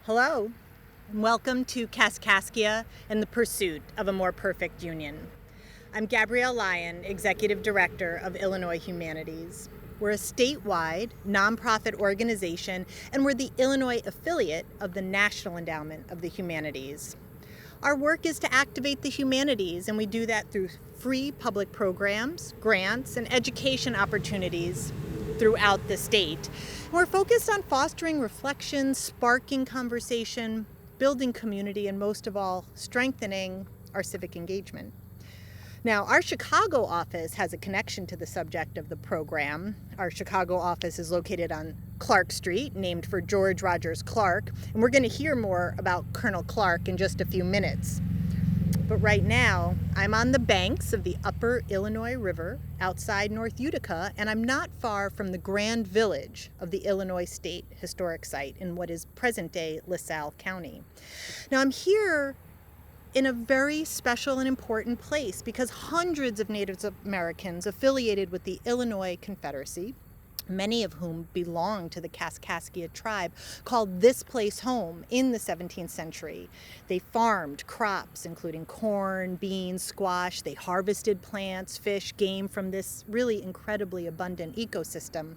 Hello, and welcome to Kaskaskia and the Pursuit of a More Perfect Union. I'm Gabrielle Lyon, Executive Director of Illinois Humanities. We're a statewide nonprofit organization, and we're the Illinois affiliate of the National Endowment of the Humanities. Our work is to activate the humanities, and we do that through free public programs, grants, and education opportunities throughout the state. We're focused on fostering reflection, sparking conversation, building community, and most of all, strengthening our civic engagement. Now, our Chicago office has a connection to the subject of the program. Our Chicago office is located on Clark Street, named for George Rogers Clark, and we're going to hear more about Colonel Clark in just a few minutes. But right now, I'm on the banks of the Upper Illinois River outside North Utica, and I'm not far from the Grand Village of the Illinois State Historic Site in what is present-day LaSalle County. Now, I'm here in a very special and important place because hundreds of Native Americans affiliated with the Illinois Confederacy, many of whom belonged to the Kaskaskia tribe, called this place home in the 17th century. They farmed crops, including corn, beans, squash. They harvested plants, fish, game from this really incredibly abundant ecosystem.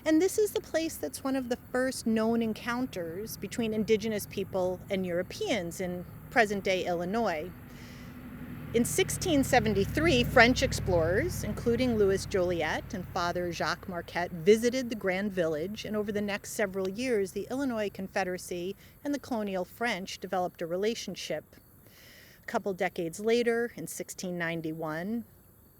And this is the place that's one of the first known encounters between indigenous people and Europeans in present-day Illinois. In 1673, French explorers, including Louis Joliet and Father Jacques Marquette, visited the Grand Village, and over the next several years, the Illinois Confederacy and the colonial French developed a relationship. A couple decades later, in 1691,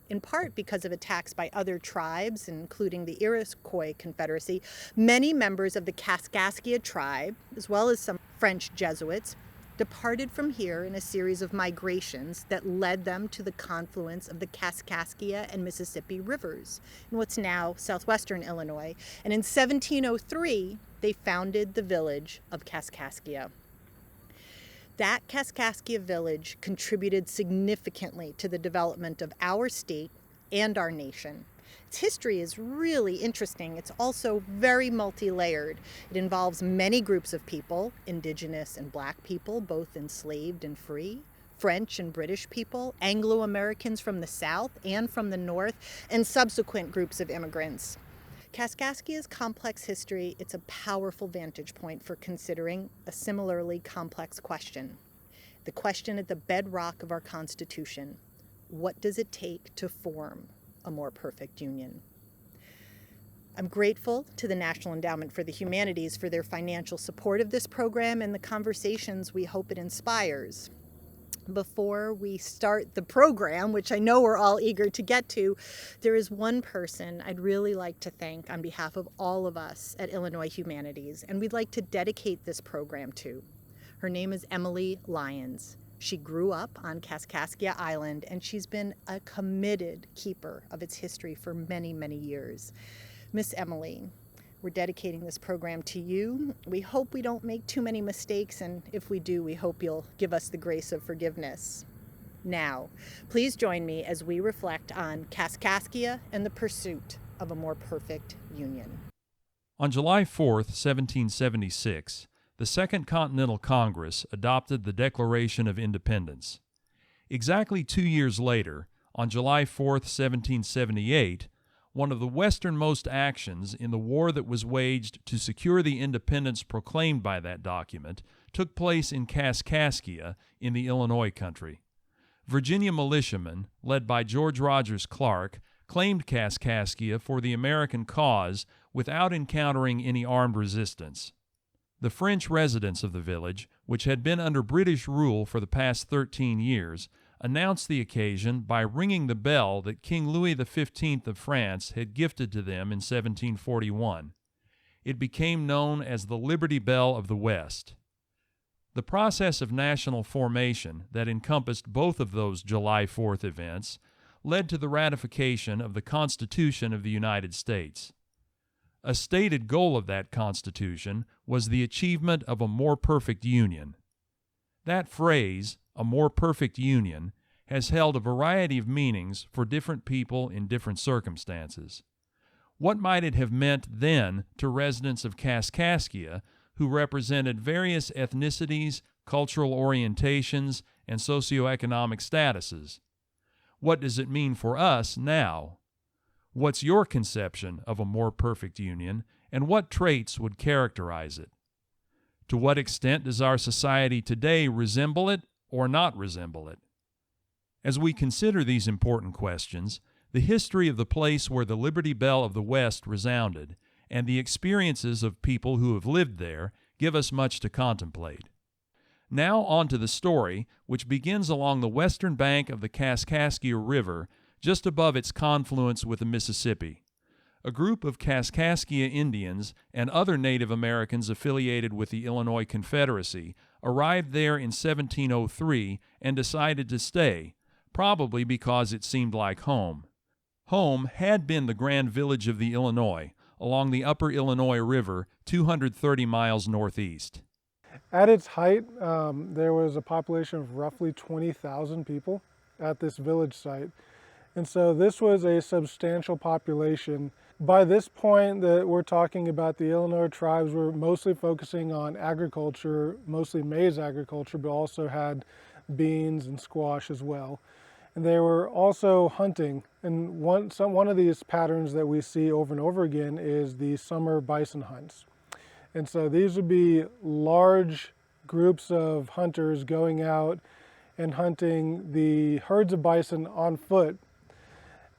in part because of attacks by other tribes, including the Iroquois Confederacy, many members of the Kaskaskia tribe, as well as some French Jesuits, departed from here in a series of migrations that led them to the confluence of the Kaskaskia and Mississippi rivers in what's now southwestern Illinois. And in 1703, they founded the village of Kaskaskia. That Kaskaskia village contributed significantly to the development of our state and our nation. Its history is really interesting. It's also very multi-layered. It involves many groups of people, indigenous and black people, both enslaved and free, French and British people, Anglo-Americans from the south and from the north, and subsequent groups of immigrants. Kaskaskia's complex history, it's a powerful vantage point for considering a similarly complex question. The question at the bedrock of our Constitution: what does it take to form a more perfect union? I'm grateful to the National Endowment for the Humanities for their financial support of this program and the conversations we hope it inspires. Before we start the program, which I know we're all eager to get to, there is one person I'd really like to thank on behalf of all of us at Illinois Humanities, and we'd like to dedicate this program to. Her name is Emily Lyons. She grew up on Kaskaskia Island, and she's been a committed keeper of its history for many, many years. Miss Emily, we're dedicating this program to you. We hope we don't make too many mistakes, and if we do, we hope you'll give us the grace of forgiveness. Now, please join me as we reflect on Kaskaskia and the pursuit of a more perfect union. On July 4th, 1776, the Second Continental Congress adopted the Declaration of Independence. Exactly 2 years later, on July 4th, 1778, one of the westernmost actions in the war that was waged to secure the independence proclaimed by that document took place in Kaskaskia in the Illinois country. Virginia militiamen, led by George Rogers Clark, claimed Kaskaskia for the American cause without encountering any armed resistance. The French residents of the village, which had been under British rule for the past 13 years, announced the occasion by ringing the bell that King Louis XV of France had gifted to them in 1741. It became known as the Liberty Bell of the West. The process of national formation that encompassed both of those July 4th events led to the ratification of the Constitution of the United States. A stated goal of that Constitution was the achievement of a more perfect union. That phrase, a more perfect union, has held a variety of meanings for different people in different circumstances. What might it have meant then to residents of Kaskaskia who represented various ethnicities, cultural orientations, and socioeconomic statuses. What does it mean for us now? What's your conception of a more perfect union, and what traits would characterize it? To what extent does our society today resemble it or not resemble it? As we consider these important questions, the history of the place where the Liberty Bell of the West resounded, and the experiences of people who have lived there, give us much to contemplate. Now on to the story, which begins along the western bank of the Kaskaskia River, just above its confluence with the Mississippi. A group of Kaskaskia Indians and other Native Americans affiliated with the Illinois Confederacy arrived there in 1703 and decided to stay, probably because it seemed like home. Home had been the Grand Village of the Illinois, along the upper Illinois River, 230 miles northeast. At its height, there was a population of roughly 20,000 people at this village site. And so this was a substantial population. By this point that we're talking about, the Illinois tribes were mostly focusing on agriculture, mostly maize agriculture, but also had beans and squash as well. And they were also hunting. And one of these patterns that we see over and over again is the summer bison hunts. And so these would be large groups of hunters going out and hunting the herds of bison on foot.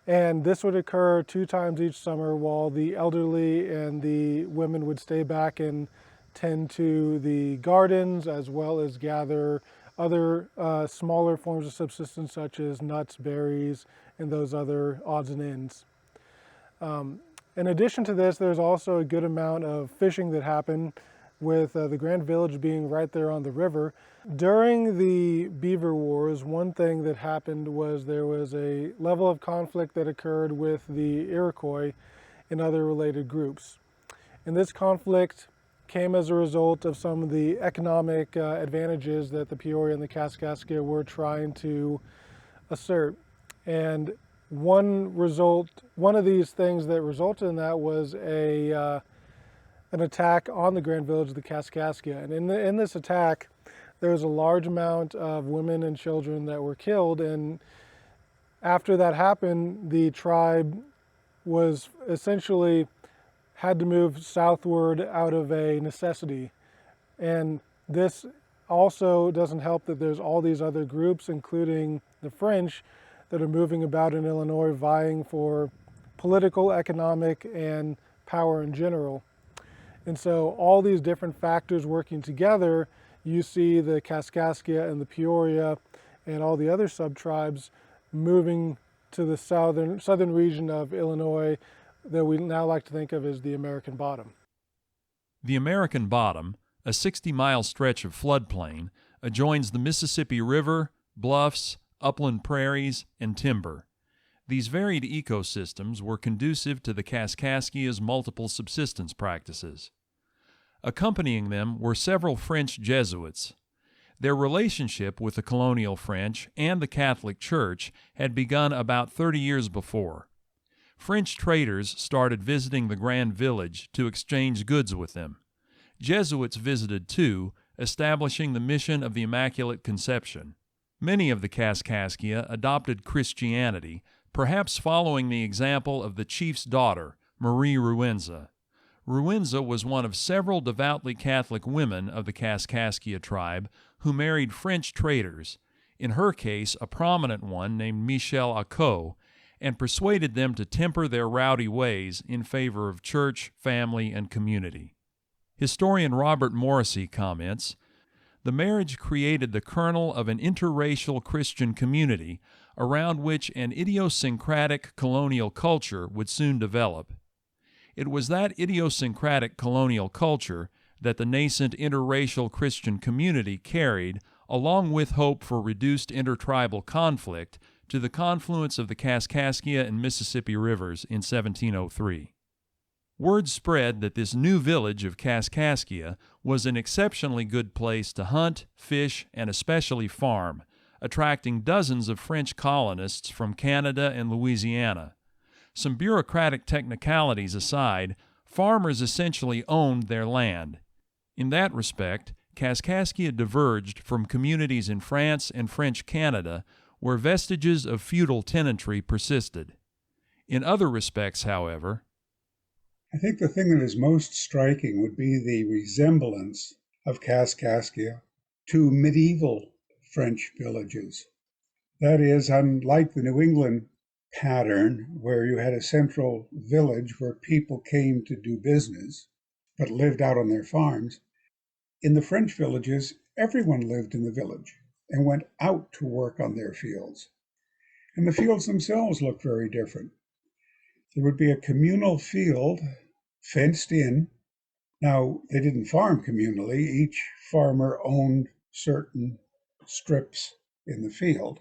And this would occur 2 times each summer, while the elderly and the women would stay back and tend to the gardens, as well as gather other smaller forms of subsistence such as nuts, berries, and those other odds and ends. In addition to this, there's also a good amount of fishing that happened, with the Grand Village being right there on the river. During the Beaver Wars, one thing that happened was there was a level of conflict that occurred with the Iroquois and other related groups. And this conflict came as a result of some of the economic advantages that the Peoria and the Kaskaskia were trying to assert. And one of these things that resulted in that was an attack on the Grand Village of the Kaskaskia. And in this attack, there was a large amount of women and children that were killed. And after that happened, the tribe was essentially had to move southward out of a necessity. And this also doesn't help that there's all these other groups, including the French, that are moving about in Illinois, vying for political, economic, and power in general. And so all these different factors working together, you see the Kaskaskia and the Peoria and all the other sub-tribes moving to the southern region of Illinois that we now like to think of as the American Bottom. The American Bottom, a 60-mile stretch of floodplain, adjoins the Mississippi River, bluffs, upland prairies, and timber. These varied ecosystems were conducive to the Kaskaskia's multiple subsistence practices. Accompanying them were several French Jesuits. Their relationship with the colonial French and the Catholic Church had begun about 30 years before. French traders started visiting the Grand Village to exchange goods with them. Jesuits visited too, establishing the mission of the Immaculate Conception. Many of the Kaskaskia adopted Christianity, perhaps following the example of the chief's daughter, Marie Rouenza. Rouenza was one of several devoutly Catholic women of the Kaskaskia tribe who married French traders, in her case a prominent one named Michel Acot, and persuaded them to temper their rowdy ways in favor of church, family, and community. Historian Robert Morrissey comments, "The marriage created the kernel of an interracial Christian community around which an idiosyncratic colonial culture would soon develop. It was that idiosyncratic colonial culture that the nascent interracial Christian community carried, along with hope for reduced intertribal conflict, to the confluence of the Kaskaskia and Mississippi rivers in 1703. Word spread that this new village of Kaskaskia was an exceptionally good place to hunt, fish, and especially farm, attracting dozens of French colonists from Canada and Louisiana. Some bureaucratic technicalities aside, farmers essentially owned their land. In that respect, Kaskaskia diverged from communities in France and French Canada where vestiges of feudal tenantry persisted. In other respects, however, I think the thing that is most striking would be the resemblance of Kaskaskia to medieval French villages. That is, unlike the New England pattern, where you had a central village where people came to do business but lived out on their farms, in the French villages, everyone lived in the village and went out to work on their fields. And the fields themselves looked very different. There would be a communal field fenced in. Now, they didn't farm communally. Each farmer owned certain strips in the field,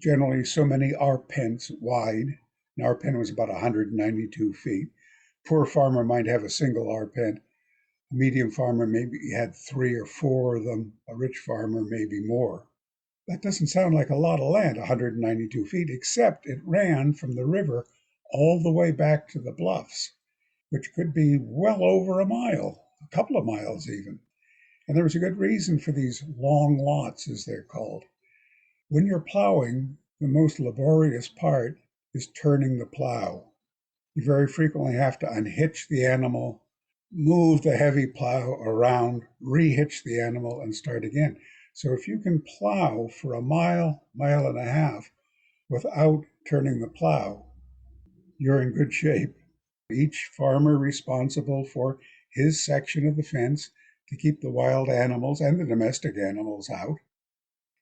generally so many arpents wide. An arpent was about 192 feet. Poor farmer might have a single arpent. A medium farmer maybe had 3 or 4 of them. A rich farmer maybe more. That doesn't sound like a lot of land, 192 feet, except it ran from the river all the way back to the bluffs, which could be well over a mile, a couple of miles even. And there was a good reason for these long lots, as they're called. When you're plowing, the most laborious part is turning the plow. You very frequently have to unhitch the animal, move the heavy plow around, rehitch the animal, and start again. So if you can plow for a mile, mile and a half without turning the plow, you're in good shape. Each farmer responsible for his section of the fence to keep the wild animals and the domestic animals out.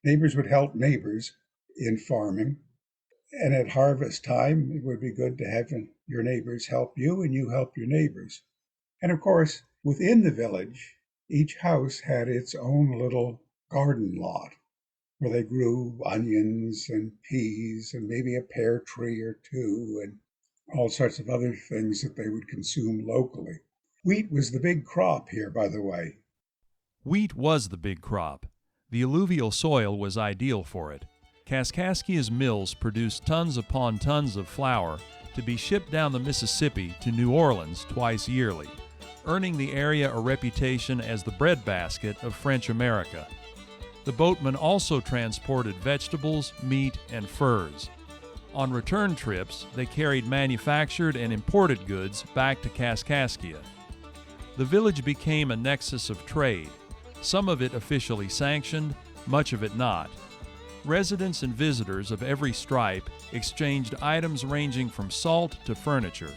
Neighbors would help neighbors in farming. And at harvest time, it would be good to have your neighbors help you and you help your neighbors. And of course, within the village, each house had its own little garden lot where they grew onions and peas and maybe a pear tree or two and all sorts of other things that they would consume locally. Wheat was the big crop here, by the way. wheat was the big crop. The alluvial soil was ideal for it. Kaskaskia's mills produced tons upon tons of flour to be shipped down the Mississippi to New Orleans twice yearly, earning the area a reputation as the breadbasket of French America. The boatmen also transported vegetables, meat, and furs. On return trips, they carried manufactured and imported goods back to Kaskaskia. The village became a nexus of trade, some of it officially sanctioned, much of it not. Residents and visitors of every stripe exchanged items ranging from salt to furniture.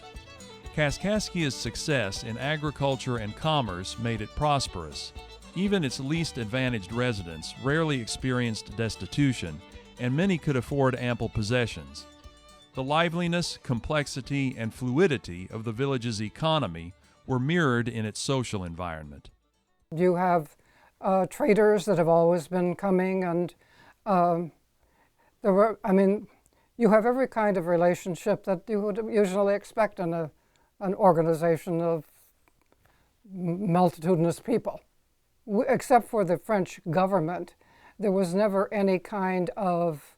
Kaskaskia's success in agriculture and commerce made it prosperous. Even its least advantaged residents rarely experienced destitution, and many could afford ample possessions. The liveliness, complexity, and fluidity of the village's economy were mirrored in its social environment. You have traders that have always been coming, and you have every kind of relationship that you would usually expect in an organization of multitudinous people. Except for the French government, there was never any kind of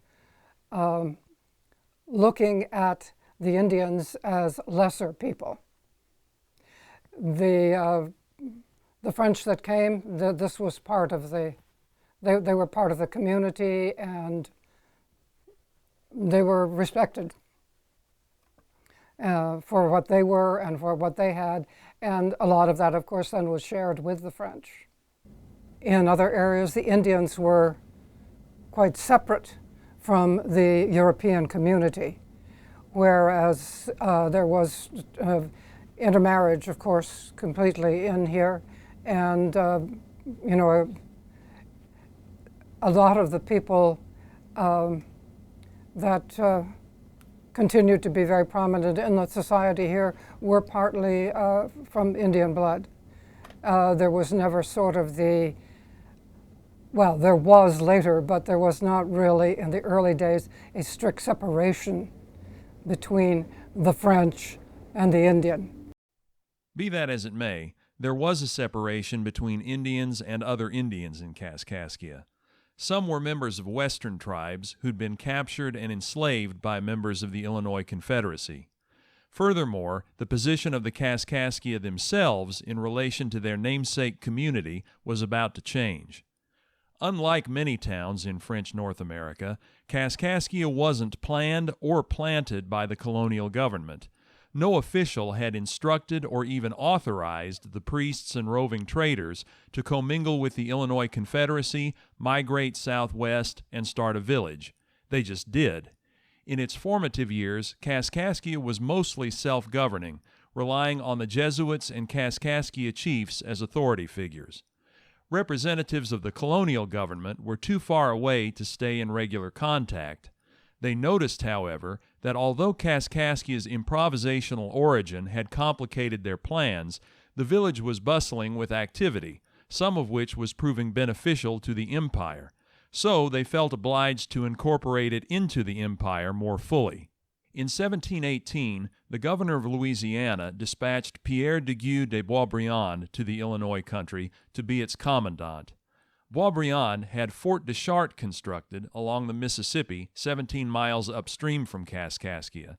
looking at the Indians as lesser people. The French that came, this was part of they were part of the community, and they were respected for what they were and for what they had, and a lot of that, of course, then was shared with the French. In other areas, the Indians were quite separate from the European community, whereas there was intermarriage, of course, completely in here, and a lot of the people that continued to be very prominent in the society here were partly from Indian blood. There was never sort of there was later, but there was not really in the early days a strict separation between the French and the Indian. Be that as it may, there was a separation between Indians and other Indians in Kaskaskia. Some were members of Western tribes who'd been captured and enslaved by members of the Illinois Confederacy. Furthermore, the position of the Kaskaskia themselves in relation to their namesake community was about to change. Unlike many towns in French North America, Kaskaskia wasn't planned or planted by the colonial government. No official had instructed or even authorized the priests and roving traders to commingle with the Illinois Confederacy, migrate southwest, and start a village. They just did. In its formative years, Kaskaskia was mostly self-governing, relying on the Jesuits and Kaskaskia chiefs as authority figures. Representatives of the colonial government were too far away to stay in regular contact. They noticed, however, that although Kaskaskia's improvisational origin had complicated their plans, the village was bustling with activity, some of which was proving beneficial to the empire. So they felt obliged to incorporate it into the empire more fully. In 1718, the governor of Louisiana dispatched Pierre de Gueux de Boisbriand to the Illinois country to be its commandant. Boisbriand had Fort de Chartres constructed along the Mississippi, 17 miles upstream from Kaskaskia.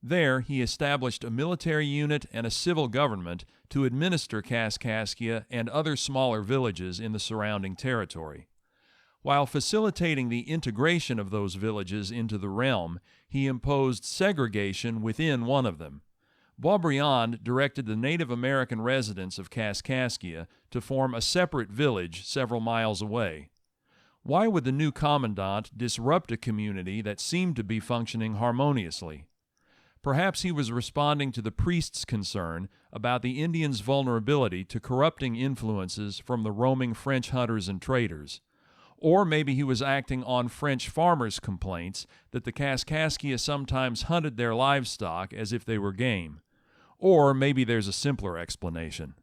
There, he established a military unit and a civil government to administer Kaskaskia and other smaller villages in the surrounding territory. While facilitating the integration of those villages into the realm, he imposed segregation within one of them. Boisbriand directed the Native American residents of Kaskaskia to form a separate village several miles away. Why would the new commandant disrupt a community that seemed to be functioning harmoniously? Perhaps he was responding to the priest's concern about the Indians' vulnerability to corrupting influences from the roaming French hunters and traders. Or maybe he was acting on French farmers' complaints that the Kaskaskia sometimes hunted their livestock as if they were game. Or maybe there's a simpler explanation.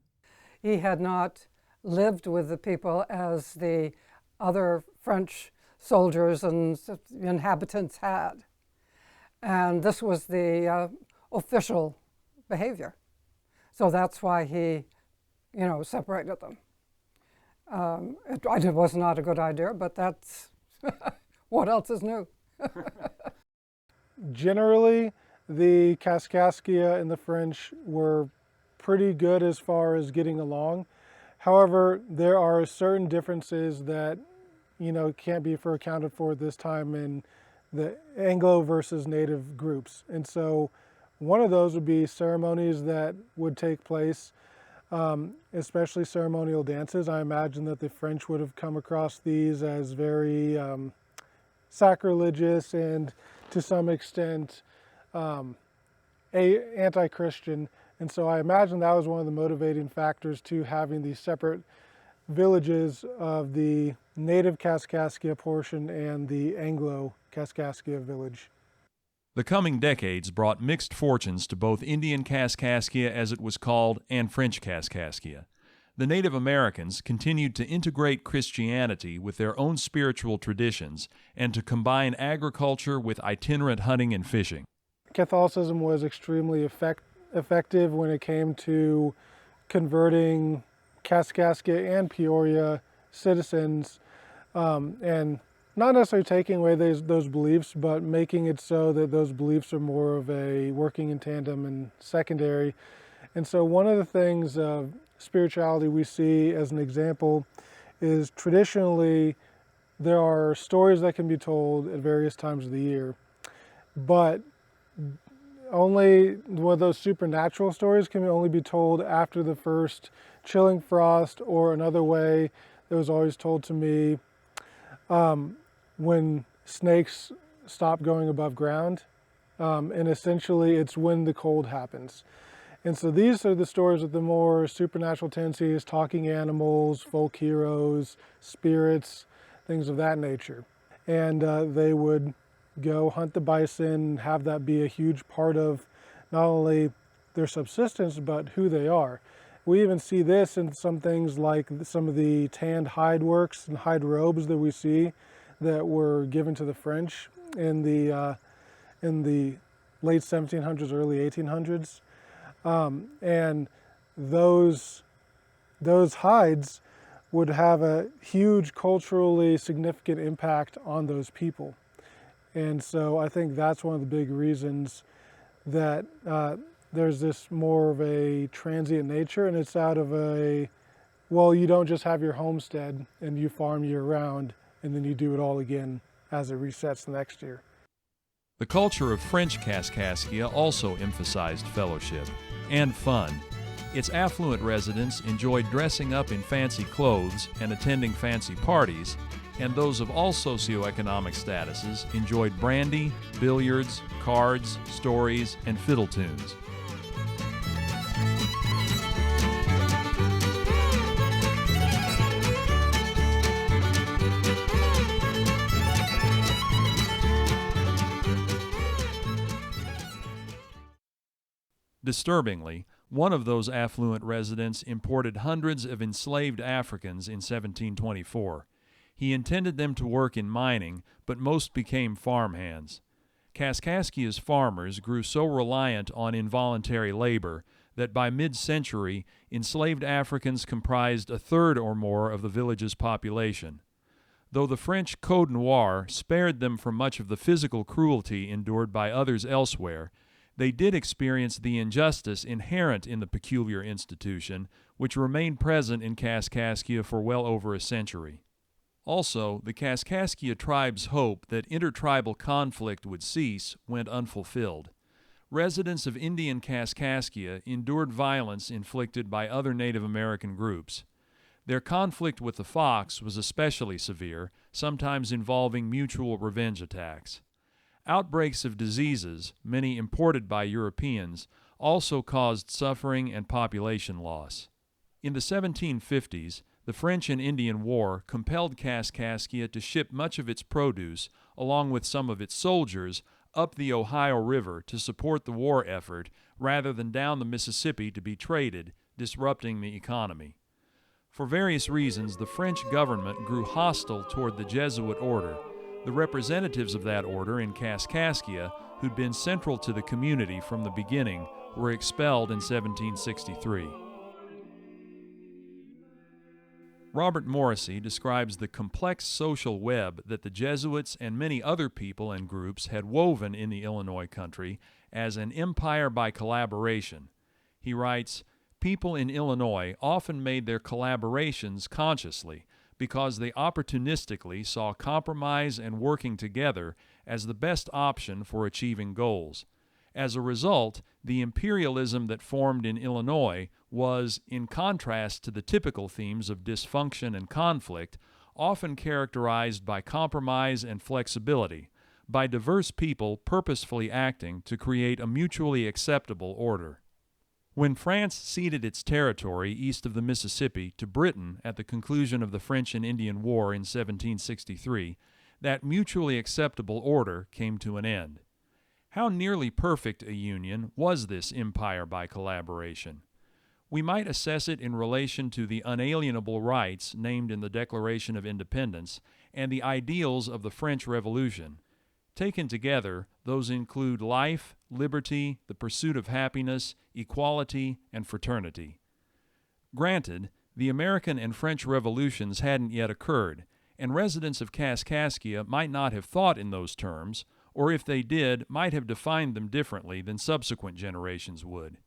He had not lived with the people as the other French soldiers and inhabitants had. And this was the official behavior. So that's why he, separated them. It was not a good idea, but that's what else is new? Generally, the Kaskaskia and the French were pretty good as far as getting along. However, there are certain differences that, can't be accounted for at this time in the Anglo versus Native groups. And so one of those would be ceremonies that would take place, especially ceremonial dances. I imagine that the French would have come across these as very sacrilegious and to some extent anti-Christian. And so I imagine that was one of the motivating factors to having these separate villages of the native Kaskaskia portion and the Anglo-Kaskaskia village. The coming decades brought mixed fortunes to both Indian Kaskaskia, as it was called, and French Kaskaskia. The Native Americans continued to integrate Christianity with their own spiritual traditions and to combine agriculture with itinerant hunting and fishing. Catholicism was extremely effective when it came to converting Kaskaskia and Peoria citizens, and not necessarily taking away those beliefs, but making it so that those beliefs are more of a working in tandem and secondary. And so one of the things of spirituality we see as an example is traditionally there are stories that can be told at various times of the year, but only one of those supernatural stories can only be told after the first chilling frost, or another way that was always told to me, when snakes stop going above ground, and essentially it's when the cold happens. And so these are the stories with the more supernatural tendencies, talking animals, folk heroes, spirits, things of that nature. And they would go hunt the bison, have that be a huge part of not only their subsistence, but who they are. We even see this in some things like some of the tanned hide works and hide robes that we see that were given to the French in the late 1700s, early 1800s. And those hides would have a huge culturally significant impact on those people. And so I think that's one of the big reasons that there's this more of a transient nature, and it's out of a, well, you don't just have your homestead and you farm year round and then you do it all again as it resets the next year. The culture of French Kaskaskia also emphasized fellowship and fun. Its affluent residents enjoyed dressing up in fancy clothes and attending fancy parties, and those of all socioeconomic statuses enjoyed brandy, billiards, cards, stories, and fiddle tunes. Disturbingly, one of those affluent residents imported hundreds of enslaved Africans in 1724. He intended them to work in mining, but most became farmhands. Kaskaskia's farmers grew so reliant on involuntary labor that by mid-century, enslaved Africans comprised a third or more of the village's population. Though the French Code Noir spared them from much of the physical cruelty endured by others elsewhere, they did experience the injustice inherent in the peculiar institution, which remained present in Kaskaskia for well over a century. Also, the Kaskaskia tribe's hope that intertribal conflict would cease went unfulfilled. Residents of Indian Kaskaskia endured violence inflicted by other Native American groups. Their conflict with the Fox was especially severe, sometimes involving mutual revenge attacks. Outbreaks of diseases, many imported by Europeans, also caused suffering and population loss. In the 1750s, the French and Indian War compelled Kaskaskia to ship much of its produce, along with some of its soldiers, up the Ohio River to support the war effort rather than down the Mississippi to be traded, disrupting the economy. For various reasons, the French government grew hostile toward the Jesuit order. The representatives of that order in Kaskaskia, who'd been central to the community from the beginning, were expelled in 1763. Robert Morrissey describes the complex social web that the Jesuits and many other people and groups had woven in the Illinois country as an empire by collaboration. He writes, "People in Illinois often made their collaborations consciously, because they opportunistically saw compromise and working together as the best option for achieving goals. As a result, the imperialism that formed in Illinois was, in contrast to the typical themes of dysfunction and conflict, often characterized by compromise and flexibility, by diverse people purposefully acting to create a mutually acceptable order." When France ceded its territory east of the Mississippi to Britain at the conclusion of the French and Indian War in 1763, that mutually acceptable order came to an end. How nearly perfect a union was this empire by collaboration? We might assess it in relation to the unalienable rights named in the Declaration of Independence and the ideals of the French Revolution. Taken together, those include life, liberty, the pursuit of happiness, equality, and fraternity. Granted, the American and French revolutions hadn't yet occurred, and residents of Kaskaskia might not have thought in those terms, or if they did, might have defined them differently than subsequent generations would.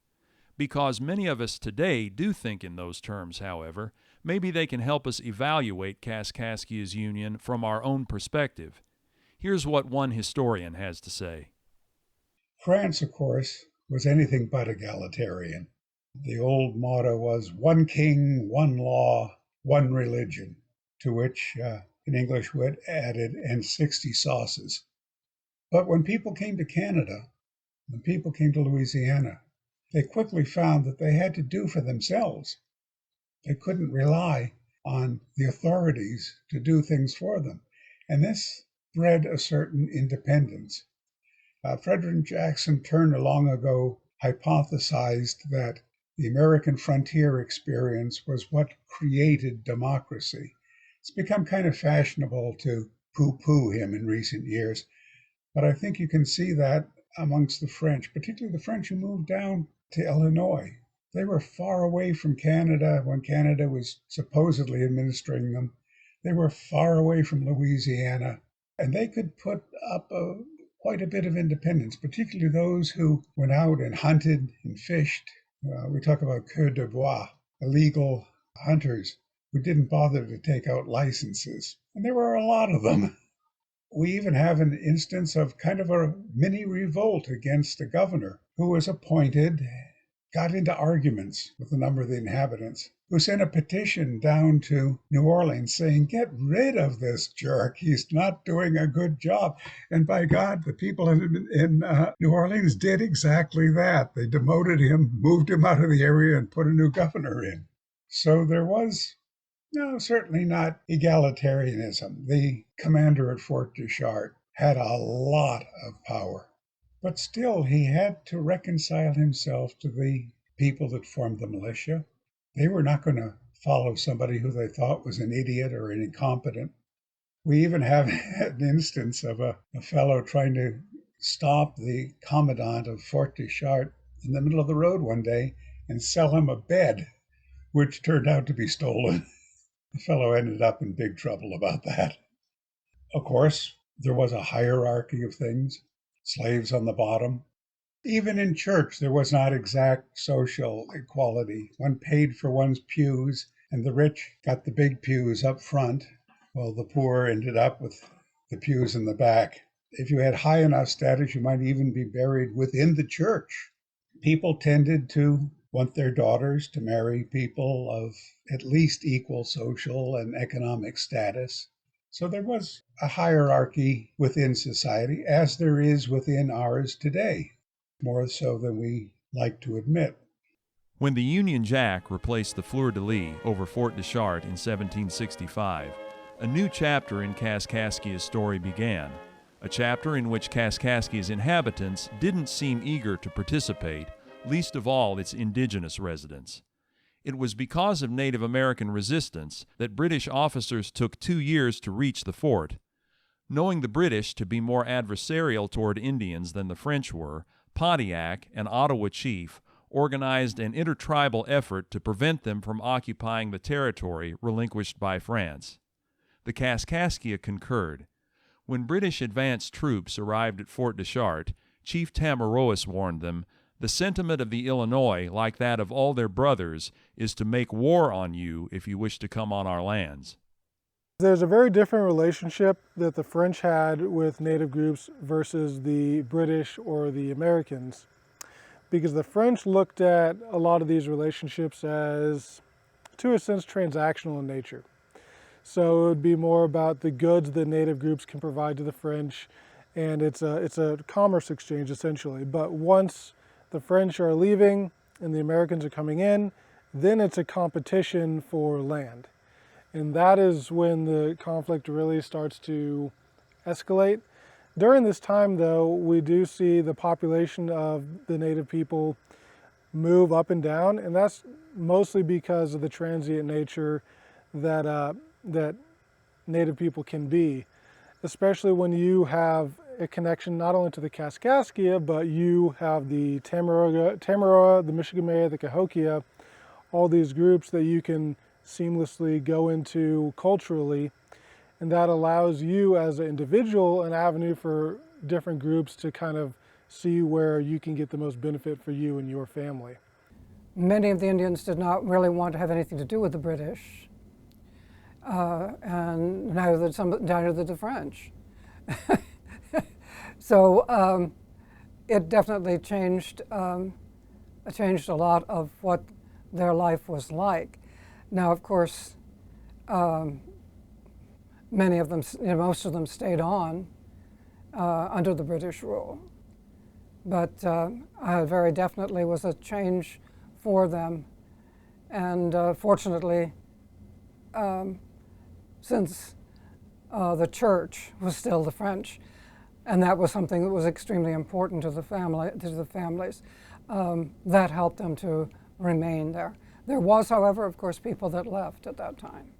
Because many of us today do think in those terms, however, maybe they can help us evaluate Kaskaskia's union from our own perspective. Here's what one historian has to say. France, of course, was anything but egalitarian. The old motto was one king, one law, one religion, to which an English wit added, and 60 sauces. But when people came to Canada, when people came to Louisiana, they quickly found that they had to do for themselves. They couldn't rely on the authorities to do things for them. And this bred a certain independence. Frederick Jackson Turner long ago hypothesized that the American frontier experience was what created democracy. It's become kind of fashionable to poo-poo him in recent years, but I think you can see that amongst the French, particularly the French who moved down to Illinois. They were far away from Canada when Canada was supposedly administering them. They were far away from Louisiana, and they could put up quite a bit of independence, particularly those who went out and hunted and fished. We talk about queue de bois, illegal hunters who didn't bother to take out licenses. And there were a lot of them. We even have an instance of kind of a mini revolt against the governor who was appointed, got into arguments with a number of the inhabitants, who sent a petition down to New Orleans saying, get rid of this jerk. He's not doing a good job. And by God, the people in New Orleans did exactly that. They demoted him, moved him out of the area, and put a new governor in. So there was, no, certainly not egalitarianism. The commander at Fort Deschartres had a lot of power. But still, he had to reconcile himself to the people that formed the militia. They were not going to follow somebody who they thought was an idiot or an incompetent. We even have an instance of a fellow trying to stop the commandant of Fort Deschartres in the middle of the road one day and sell him a bed, which turned out to be stolen. The fellow ended up in big trouble about that. Of course, there was a hierarchy of things. Slaves on the bottom. Even in church, there was not exact social equality. One paid for one's pews, and the rich got the big pews up front, while the poor ended up with the pews in the back. If you had high enough status, you might even be buried within the church. People tended to want their daughters to marry people of at least equal social and economic status. So there was a hierarchy within society, as there is within ours today, more so than we like to admit. When the Union Jack replaced the fleur-de-lis over Fort Deschartres in 1765, a new chapter in Kaskaskia's story began, a chapter in which Kaskaskia's inhabitants didn't seem eager to participate, least of all its indigenous residents. It was because of Native American resistance that British officers took 2 years to reach the fort. Knowing the British to be more adversarial toward Indians than the French were, Pontiac, an Ottawa chief, organized an intertribal effort to prevent them from occupying the territory relinquished by France. The Kaskaskia concurred. When British advance troops arrived at Fort Deschartres, Chief Tamaroas warned them, "The sentiment of the Illinois, like that of all their brothers, is to make war on you if you wish to come on our lands." There's a very different relationship that the French had with Native groups versus the British or the Americans, because the French looked at a lot of these relationships as, to a sense, transactional in nature. So it would be more about the goods that Native groups can provide to the French, and it's a commerce exchange essentially. But once the French are leaving and the Americans are coming in, then it's a competition for land. And that is when the conflict really starts to escalate. During this time, though, we do see the population of the Native people move up and down, and that's mostly because of the transient nature that Native people can be, especially when you have a connection not only to the Kaskaskia, but you have the Tamaroa, the Michigamme, the Cahokia, all these groups that you can seamlessly go into culturally, and that allows you as an individual an avenue for different groups to kind of see where you can get the most benefit for you and your family. Many of the Indians did not really want to have anything to do with the British, and neither did the French. So it definitely changed a lot of what their life was like. Now, of course, many of them, most of them stayed on under the British rule. But very definitely was a change for them. And fortunately, since the church was still the French, and that was something that was extremely important to the families, that helped them to remain there. There was, however, of course, people that left at that time.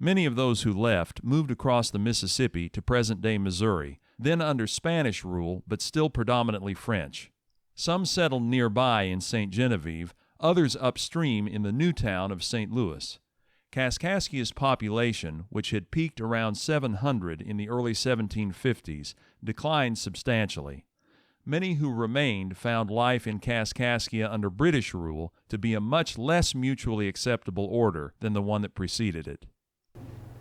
Many of those who left moved across the Mississippi to present-day Missouri, then under Spanish rule but still predominantly French. Some settled nearby in St. Genevieve, others upstream in the new town of St. Louis. Kaskaskia's population, which had peaked around 700 in the early 1750s, declined substantially. Many who remained found life in Kaskaskia under British rule to be a much less mutually acceptable order than the one that preceded it.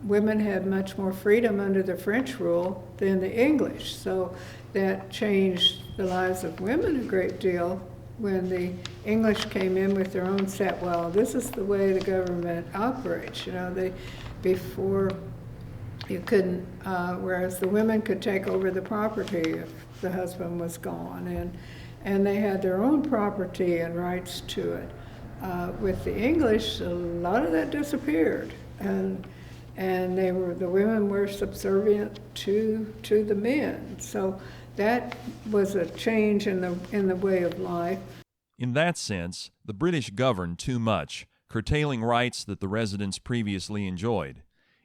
Women had much more freedom under the French rule than the English, so that changed the lives of women a great deal when the English came in with their own set, well, this is the way the government operates. Before you couldn't, whereas the women could take over the property if the husband was gone, and they had their own property and rights to it. With the English, a lot of that disappeared, and the women were subservient to the men. So that was a change in the way of life. In that sense, the British governed too much, curtailing rights that the residents previously enjoyed.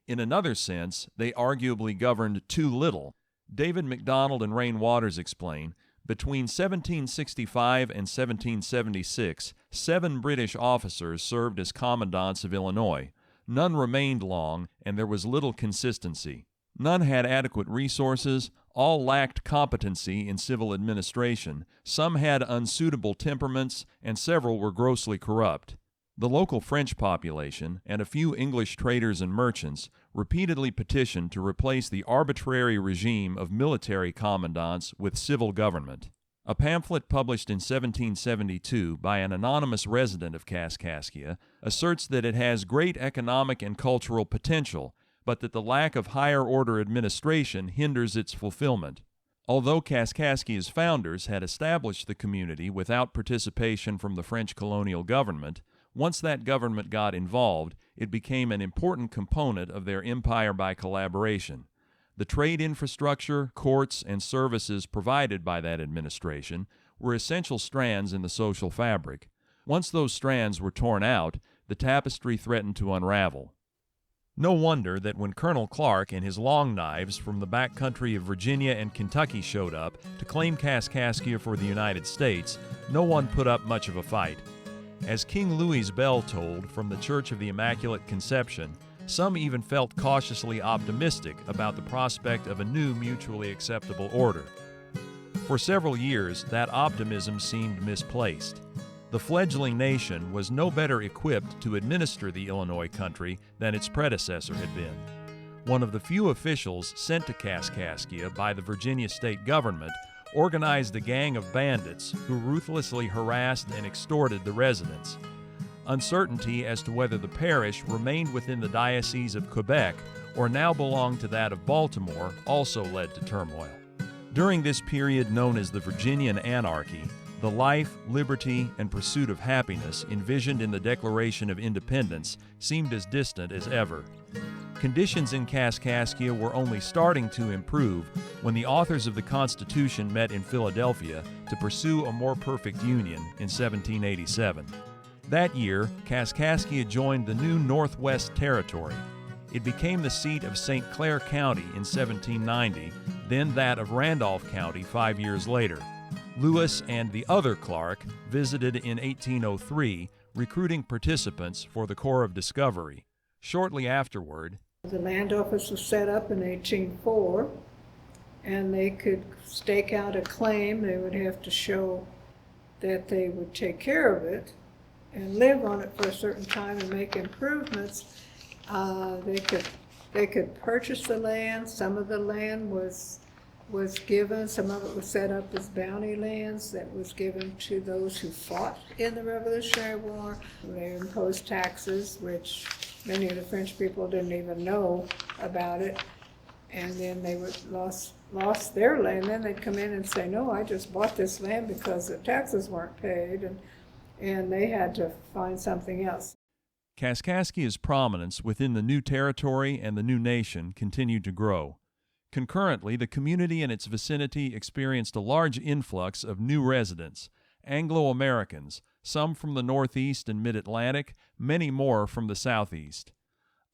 In another sense, they arguably governed too little. David MacDonald and Rain Waters explain, between 1765 and 1776, 7 British officers served as commandants of Illinois. None remained long, and there was little consistency. None had adequate resources, all lacked competency in civil administration, some had unsuitable temperaments, and several were grossly corrupt. The local French population, and a few English traders and merchants, repeatedly petitioned to replace the arbitrary regime of military commandants with civil government. A pamphlet published in 1772 by an anonymous resident of Kaskaskia asserts that it has great economic and cultural potential, but that the lack of higher-order administration hinders its fulfillment. Although Kaskaskia's founders had established the community without participation from the French colonial government, once that government got involved, it became an important component of their empire by collaboration. The trade infrastructure, courts, and services provided by that administration were essential strands in the social fabric. Once those strands were torn out, the tapestry threatened to unravel. No wonder that when Colonel Clark and his long knives from the back country of Virginia and Kentucky showed up to claim Kaskaskia for the United States, no one put up much of a fight. As King Louis's bell tolled from the Church of the Immaculate Conception, some even felt cautiously optimistic about the prospect of a new mutually acceptable order. For several years, that optimism seemed misplaced. The fledgling nation was no better equipped to administer the Illinois country than its predecessor had been. One of the few officials sent to Kaskaskia by the Virginia state government organized a gang of bandits who ruthlessly harassed and extorted the residents. Uncertainty as to whether the parish remained within the Diocese of Quebec or now belonged to that of Baltimore also led to turmoil. During this period known as the Virginian Anarchy, the life, liberty, and pursuit of happiness envisioned in the Declaration of Independence seemed as distant as ever. Conditions in Kaskaskia were only starting to improve when the authors of the Constitution met in Philadelphia to pursue a more perfect union in 1787. That year, Kaskaskia joined the new Northwest Territory. It became the seat of St. Clair County in 1790, then that of Randolph County 5 years later. Lewis and the other Clark visited in 1803, recruiting participants for the Corps of Discovery. Shortly afterward, the land office was set up in 1804, and they could stake out a claim. They would have to show that they would take care of it and live on it for a certain time and make improvements. They could purchase the land. Some of the land was given, some of it was set up as bounty lands that was given to those who fought in the Revolutionary War. They imposed taxes, which many of the French people didn't even know about it, and then they would lost their land. Then they'd come in and say, no, I just bought this land because the taxes weren't paid, and they had to find something else. Kaskaskia's prominence within the new territory and the new nation continued to grow. Concurrently, the community and its vicinity experienced a large influx of new residents, Anglo-Americans, some from the Northeast and Mid-Atlantic, many more from the Southeast.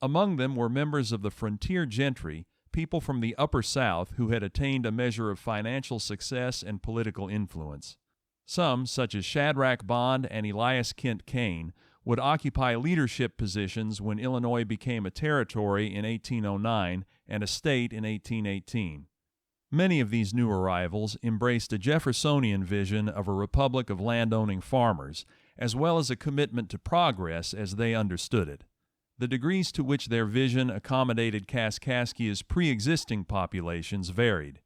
Among them were members of the frontier gentry, people from the Upper South who had attained a measure of financial success and political influence. Some, such as Shadrach Bond and Elias Kent Kane, would occupy leadership positions when Illinois became a territory in 1809 and a state in 1818. Many of these new arrivals embraced a Jeffersonian vision of a republic of landowning farmers, as well as a commitment to progress as they understood it. The degrees to which their vision accommodated Kaskaskia's pre-existing populations varied.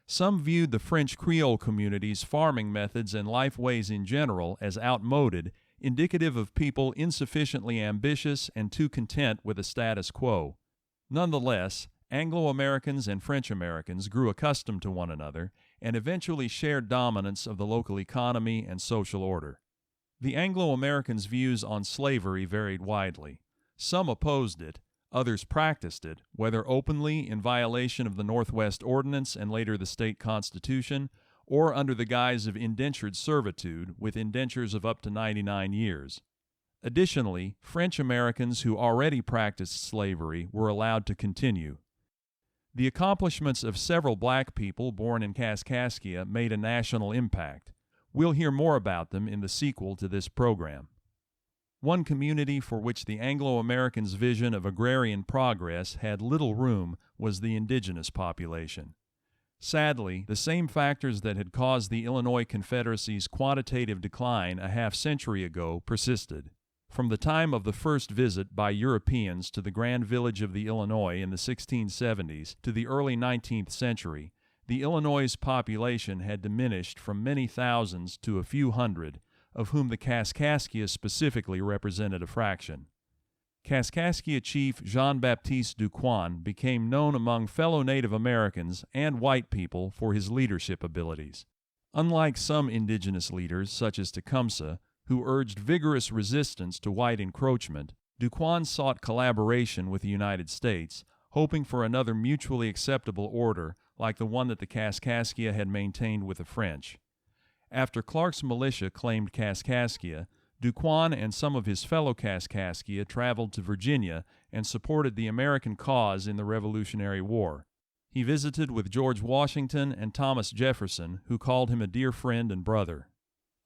Some viewed the French Creole community's farming methods and life ways in general as outmoded, indicative of people insufficiently ambitious and too content with the status quo. Nonetheless, Anglo-Americans and French-Americans grew accustomed to one another and eventually shared dominance of the local economy and social order. The Anglo-Americans' views on slavery varied widely. Some opposed it, others practiced it, whether openly in violation of the Northwest Ordinance and later the state constitution, or under the guise of indentured servitude with indentures of up to 99 years. Additionally, French Americans who already practiced slavery were allowed to continue. The accomplishments of several black people born in Kaskaskia made a national impact. We'll hear more about them in the sequel to this program. One community for which the Anglo-Americans' vision of agrarian progress had little room was the indigenous population. Sadly, the same factors that had caused the Illinois Confederacy's quantitative decline a half-century ago persisted. From the time of the first visit by Europeans to the grand village of the Illinois in the 1670s to the early 19th century, the Illinois' population had diminished from many thousands to a few hundred, of whom the Kaskaskia specifically represented a fraction. Kaskaskia chief Jean-Baptiste Duquesne became known among fellow Native Americans and white people for his leadership abilities. Unlike some indigenous leaders, such as Tecumseh, who urged vigorous resistance to white encroachment, Duquesne sought collaboration with the United States, hoping for another mutually acceptable order like the one that the Kaskaskia had maintained with the French. After Clark's militia claimed Kaskaskia, Duquesne and some of his fellow Kaskaskia traveled to Virginia and supported the American cause in the Revolutionary War. He visited with George Washington and Thomas Jefferson, who called him a dear friend and brother.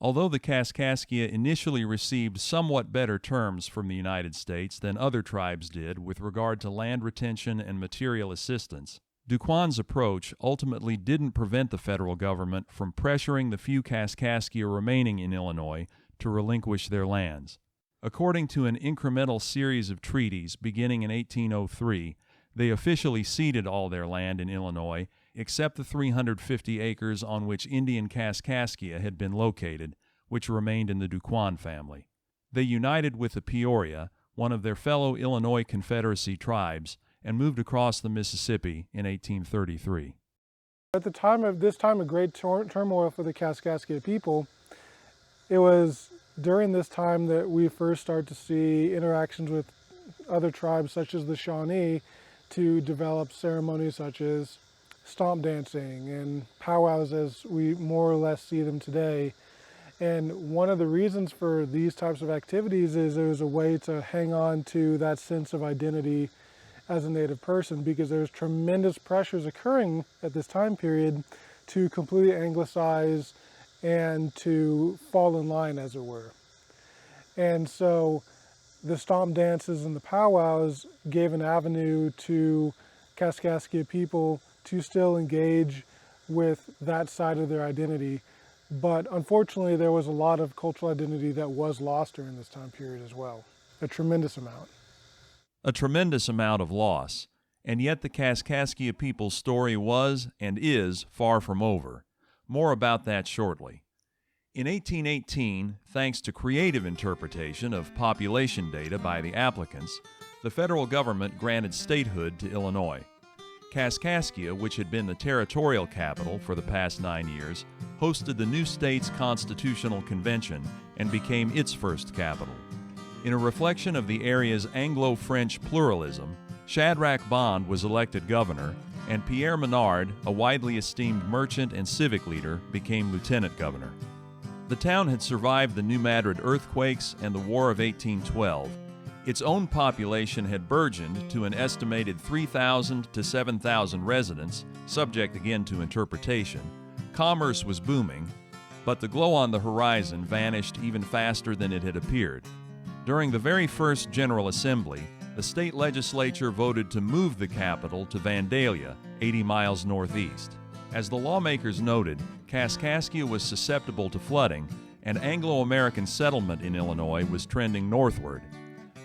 Although the Kaskaskia initially received somewhat better terms from the United States than other tribes did with regard to land retention and material assistance, Duquesne's approach ultimately didn't prevent the federal government from pressuring the few Kaskaskia remaining in Illinois to relinquish their lands. According to an incremental series of treaties beginning in 1803, they officially ceded all their land in Illinois except the 350 acres on which Indian Kaskaskia had been located, which remained in the Duquesne family. They united with the Peoria, one of their fellow Illinois Confederacy tribes, and moved across the Mississippi in 1833. At the time of great turmoil for the Kaskaskia people, it was during this time that we first start to see interactions with other tribes such as the Shawnee to develop ceremonies such as stomp dancing and powwows as we more or less see them today. And one of the reasons for these types of activities is it was a way to hang on to that sense of identity as a Native person, because there's tremendous pressures occurring at this time period to completely anglicize and to fall in line, as it were. And so the stomp dances and the powwows gave an avenue to Kaskaskia people to still engage with that side of their identity. But unfortunately, there was a lot of cultural identity that was lost during this time period as well, a tremendous amount. A tremendous amount of loss, and yet the Kaskaskia people's story was and is far from over. More about that shortly. In 1818, thanks to creative interpretation of population data by the applicants, the federal government granted statehood to Illinois. Kaskaskia, which had been the territorial capital for the past 9 years, hosted the new state's constitutional convention and became its first capital. In a reflection of the area's Anglo-French pluralism, Shadrach Bond was elected governor, and Pierre Menard, a widely esteemed merchant and civic leader, became lieutenant governor. The town had survived the New Madrid earthquakes and the War of 1812. Its own population had burgeoned to an estimated 3,000 to 7,000 residents, subject again to interpretation. Commerce was booming, but the glow on the horizon vanished even faster than it had appeared. During the very first General Assembly, the state legislature voted to move the capital to Vandalia, 80 miles northeast. As the lawmakers noted, Kaskaskia was susceptible to flooding, and Anglo-American settlement in Illinois was trending northward.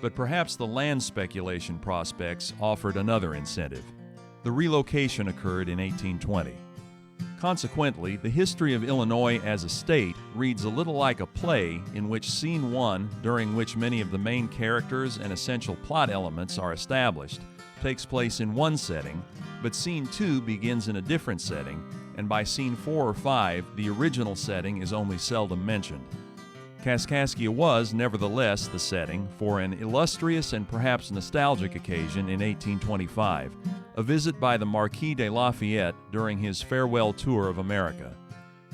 But perhaps the land speculation prospects offered another incentive. The relocation occurred in 1820. Consequently, the history of Illinois as a state reads a little like a play in which Scene 1, during which many of the main characters and essential plot elements are established, takes place in one setting, but Scene 2 begins in a different setting, and by Scene 4 or 5, the original setting is only seldom mentioned. Kaskaskia was, nevertheless, the setting for an illustrious and perhaps nostalgic occasion in 1825, a visit by the Marquis de Lafayette during his farewell tour of America.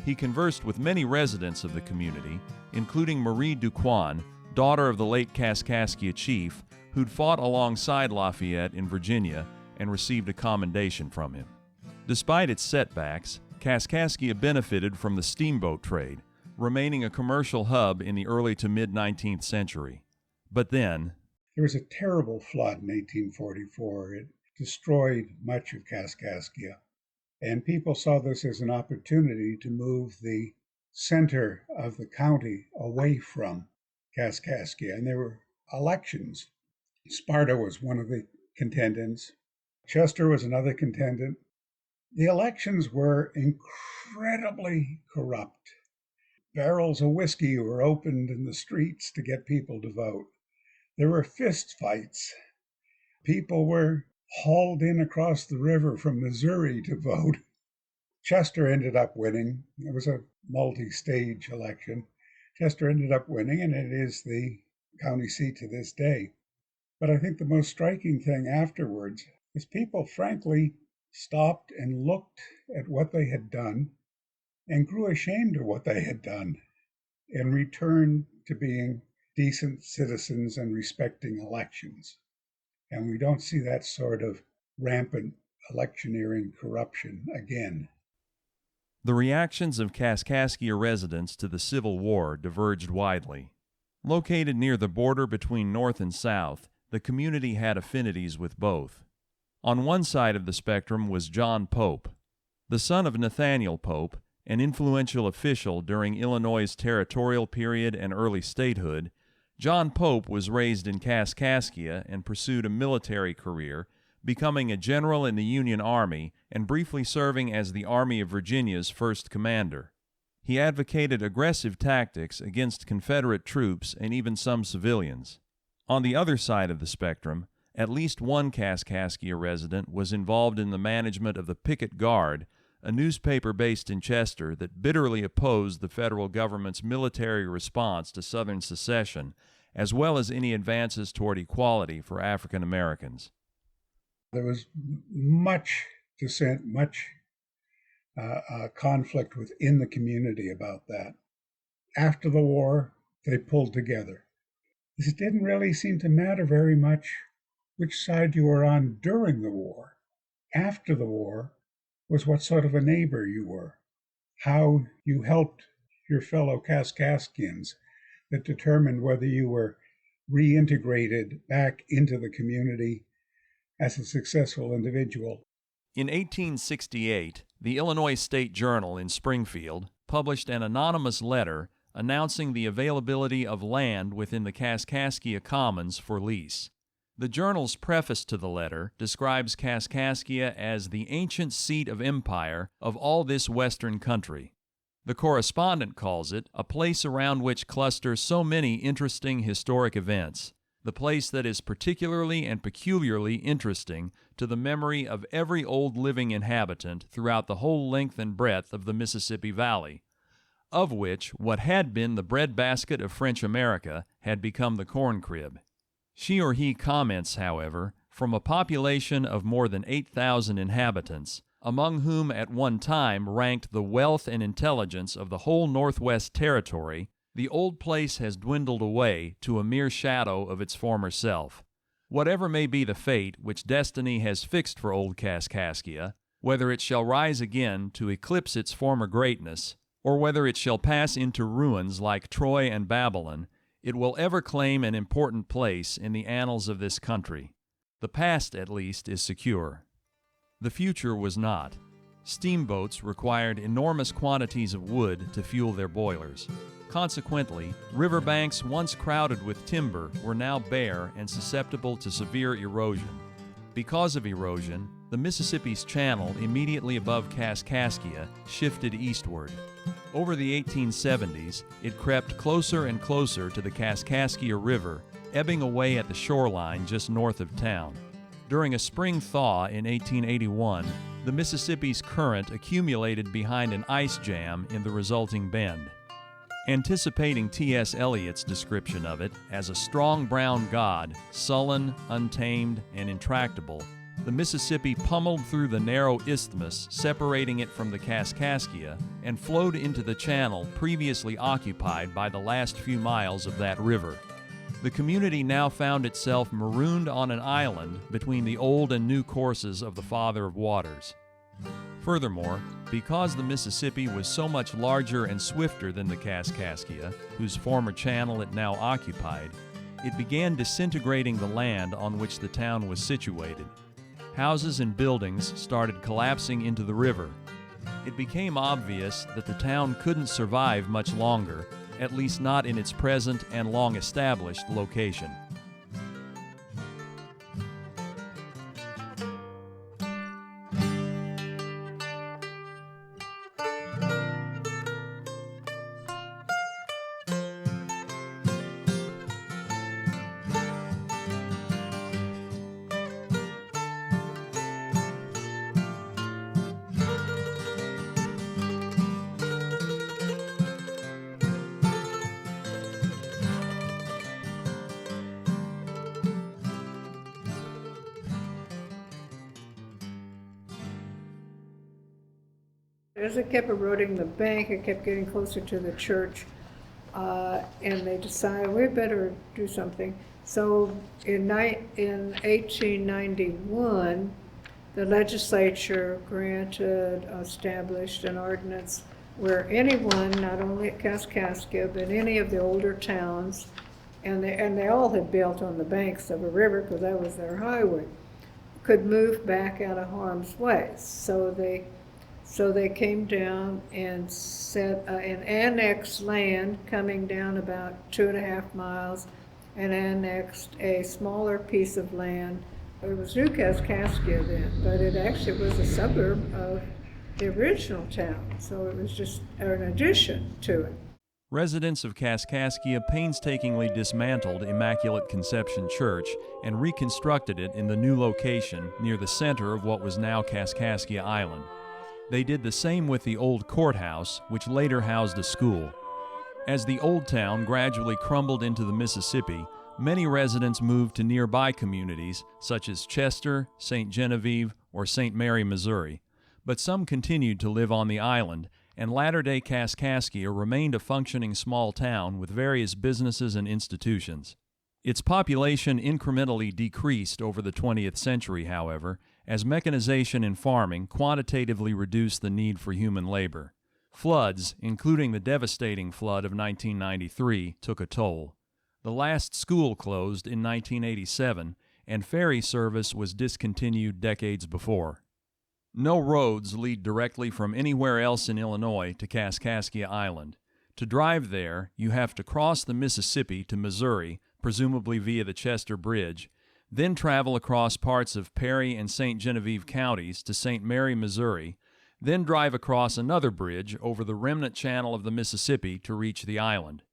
He conversed with many residents of the community, including Marie Duquan, daughter of the late Kaskaskia chief, who'd fought alongside Lafayette in Virginia and received a commendation from him. Despite its setbacks, Kaskaskia benefited from the steamboat trade, remaining a commercial hub in the early to mid-19th century. But then, there was a terrible flood in 1844. It destroyed much of Kaskaskia, and people saw this as an opportunity to move the center of the county away from Kaskaskia, and there were elections. Sparta was one of the contendants. Chester was another contendant. The elections were incredibly corrupt. Barrels of whiskey were opened in the streets to get people to vote. There were fist fights. People were hauled in across the river from Missouri to vote. Chester ended up winning. It was a multi-stage election. Chester ended up winning, and it is the county seat to this day. But I think the most striking thing afterwards is people frankly stopped and looked at what they had done and grew ashamed of what they had done and returned to being decent citizens and respecting elections. And we don't see that sort of rampant electioneering corruption again. the reactions of Kaskaskia residents to the Civil War diverged widely. Located near the border between North and South, the community had affinities with both. On one side of the spectrum was John Pope. The son of Nathaniel Pope, an influential official during Illinois' territorial period and early statehood, John Pope was raised in Kaskaskia and pursued a military career, becoming a general in the Union Army and briefly serving as the Army of Virginia's first commander. He advocated aggressive tactics against Confederate troops and even some civilians. On the other side of the spectrum, at least one Kaskaskia resident was involved in the management of the Picket Guard, a newspaper based in Chester that bitterly opposed the federal government's military response to Southern secession, as well as any advances toward equality for African Americans. There was much dissent, much conflict within the community about that. After the war, they pulled together. It didn't really seem to matter very much which side you were on during the war. After the war was what sort of a neighbor you were, how you helped your fellow Kaskaskians, that determined whether you were reintegrated back into the community as a successful individual. In 1868, the Illinois State Journal in Springfield published an anonymous letter announcing the availability of land within the Kaskaskia Commons for lease. The journal's preface to the letter describes Kaskaskia as the ancient seat of empire of all this western country. The correspondent calls it a place around which cluster so many interesting historic events, the place that is particularly and peculiarly interesting to the memory of every old living inhabitant throughout the whole length and breadth of the Mississippi Valley, of which what had been the breadbasket of French America had become the corn crib. She or he comments, however, from a population of more than 8,000 inhabitants, among whom at one time ranked the wealth and intelligence of the whole Northwest Territory, the old place has dwindled away to a mere shadow of its former self. Whatever may be the fate which destiny has fixed for old Kaskaskia, whether it shall rise again to eclipse its former greatness, or whether it shall pass into ruins like Troy and Babylon, it will ever claim an important place in the annals of this country. The past, at least, is secure. The future was not. Steamboats required enormous quantities of wood to fuel their boilers. Consequently, riverbanks once crowded with timber were now bare and susceptible to severe erosion. Because of erosion, the Mississippi's channel immediately above Kaskaskia shifted eastward. Over the 1870s, it crept closer and closer to the Kaskaskia River, ebbing away at the shoreline just north of town. During a spring thaw in 1881, the Mississippi's current accumulated behind an ice jam in the resulting bend. Anticipating T.S. Eliot's description of it as a strong brown god, sullen, untamed, and intractable, the Mississippi pummeled through the narrow isthmus separating it from the Kaskaskia and flowed into the channel previously occupied by the last few miles of that river. The community now found itself marooned on an island between the old and new courses of the Father of Waters. Furthermore, because the Mississippi was so much larger and swifter than the Kaskaskia, whose former channel it now occupied, it began disintegrating the land on which the town was situated. Houses and buildings started collapsing into the river. It became obvious that the town couldn't survive much longer, at least not in its present and long-established location. As it kept eroding the bank, it kept getting closer to the church, and they decided we better do something. So in 1891, the legislature established an ordinance where anyone, not only at Kaskaskia, but any of the older towns, and they all had built on the banks of a river because that was their highway, could move back out of harm's way. So they came down and set an annexed land coming down about 2.5 miles and annexed a smaller piece of land. It was New Kaskaskia then, but it actually was a suburb of the original town, so it was just an addition to it. Residents of Kaskaskia painstakingly dismantled Immaculate Conception Church and reconstructed it in the new location near the center of what was now Kaskaskia Island. They did the same with the old courthouse, which later housed a school. As the old town gradually crumbled into the Mississippi, many residents moved to nearby communities such as Chester, St. Genevieve, or St. Mary, Missouri. But some continued to live on the island, and latter-day Kaskaskia remained a functioning small town with various businesses and institutions. Its population incrementally decreased over the 20th century, however, as mechanization in farming quantitatively reduced the need for human labor. Floods, including the devastating flood of 1993, took a toll. The last school closed in 1987, and ferry service was discontinued decades before. No roads lead directly from anywhere else in Illinois to Kaskaskia Island. To drive there, you have to cross the Mississippi to Missouri, presumably via the Chester Bridge, then travel across parts of Perry and St. Genevieve counties to St. Mary, Missouri, then drive across another bridge over the remnant channel of the Mississippi to reach the island.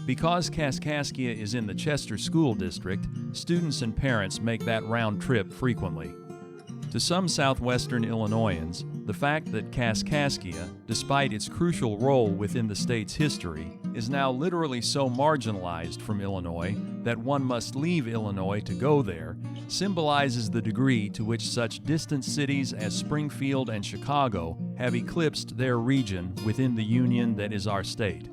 Because Kaskaskia is in the Chester School District, students and parents make that round trip frequently. To some southwestern Illinoisans, the fact that Kaskaskia, despite its crucial role within the state's history, is now literally so marginalized from Illinois that one must leave Illinois to go there, symbolizes the degree to which such distant cities as Springfield and Chicago have eclipsed their region within the union that is our state.